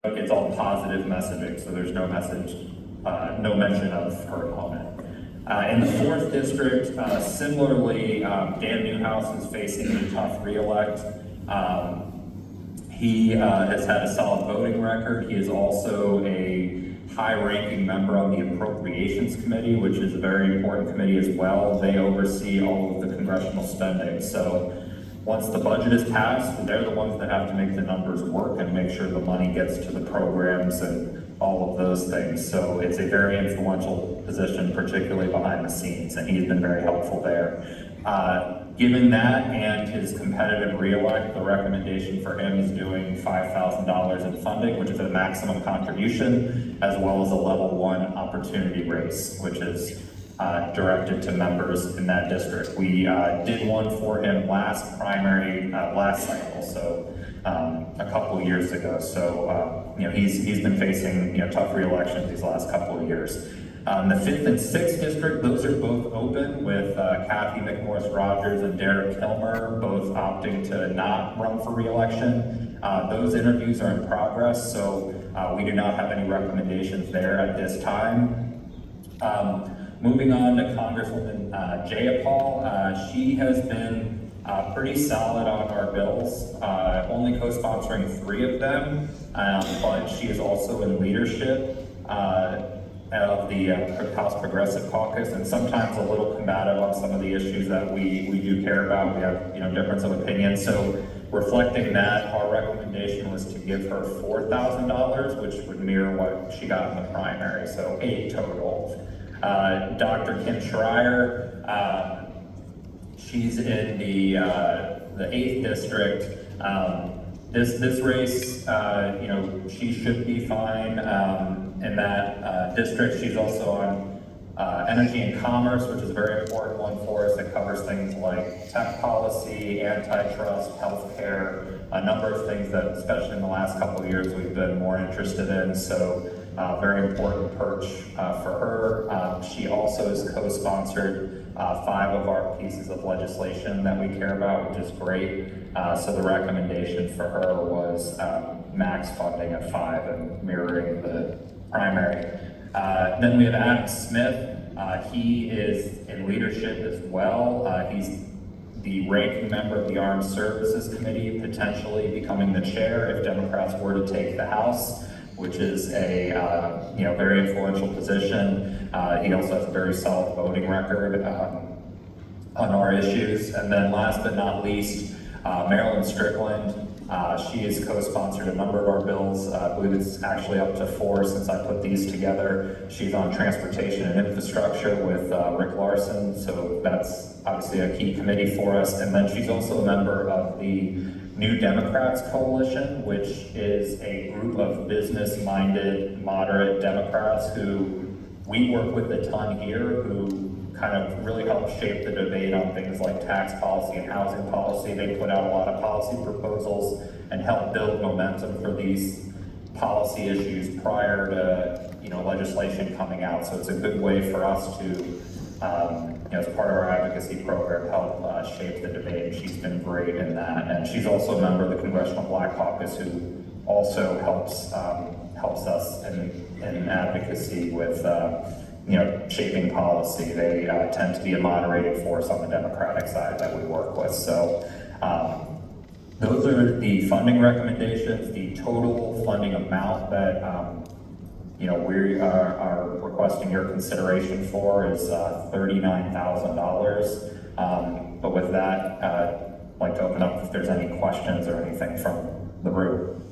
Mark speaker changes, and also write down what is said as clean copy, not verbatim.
Speaker 1: It's all positive messaging, so there's no no mention of her opponent. In the 4th district, similarly, Dan Newhouse is facing a tough reelect. He has had a solid voting record. He is also a high-ranking member on the Appropriations Committee, which is a very important committee as well. They oversee all of the congressional spending. So once the budget is passed, they're the ones that have to make the numbers work and make sure the money gets to the programs and all of those things. So it's a very influential position, particularly behind the scenes, and he's been very helpful there. Given that and his competitive reelect, the recommendation for him is doing $5,000 in funding, which is a maximum contribution, as well as a level 1 opportunity race, which is directed to members in that district. We did one for him last cycle, so a couple of years ago. So he's been facing tough re-elections these last couple of years. The 5th and 6th district, those are both open with Kathy McMorris-Rogers and Derek Kilmer both opting to not run for re-election. Those interviews are in progress, so we do not have any recommendations there at this time. Moving on to Congresswoman Jayapal, she has been pretty solid on our bills, only co-sponsoring 3 of them, but she is also in leadership of the House Progressive Caucus, and sometimes a little combative on some of the issues that we do care about. We have difference of opinion. So reflecting that, our recommendation was to give her $4,000, which would mirror what she got in the primary, so 8 total. Dr. Kim Schreier, she's in the 8th district. This race, she should be fine in that district. She's also on Energy and Commerce, which is a very important one for us. It covers things like tech policy, antitrust, healthcare, a number of things that, especially in the last couple of years, we've been more interested in. So very important perch for her. She also has co-sponsored 5 of our pieces of legislation that we care about, which is great. So the recommendation for her was max funding at 5 and mirroring the primary. Then we have Adam Smith. He is in leadership as well. He's the ranking member of the Armed Services Committee, potentially becoming the chair if Democrats were to take the House, which is a very influential position. He also has a very solid voting record on our issues. And then last but not least, Marilyn Strickland. She has co-sponsored a number of our bills. I believe it's actually up to 4 since I put these together. She's on transportation and infrastructure with Rick Larson, so that's obviously a key committee for us. And then she's also a member of the New Democrats Coalition, which is a group of business-minded, moderate Democrats who we work with a ton here, who kind of really help shape the debate on things like tax policy and housing policy. They put out a lot of policy proposals and help build momentum for these policy issues prior to legislation coming out. So it's a good way for us to, as part of our advocacy program, help shape the debate. She's been great in that, and she's also a member of the Congressional Black Caucus, who also helps us in advocacy with shaping policy. They tend to be a moderating force on the Democratic side that we work with. So those are the funding recommendations. The total funding amount that we are requesting your consideration for is $39,000. But with that, I'd like to open up if there's any questions or anything from the room.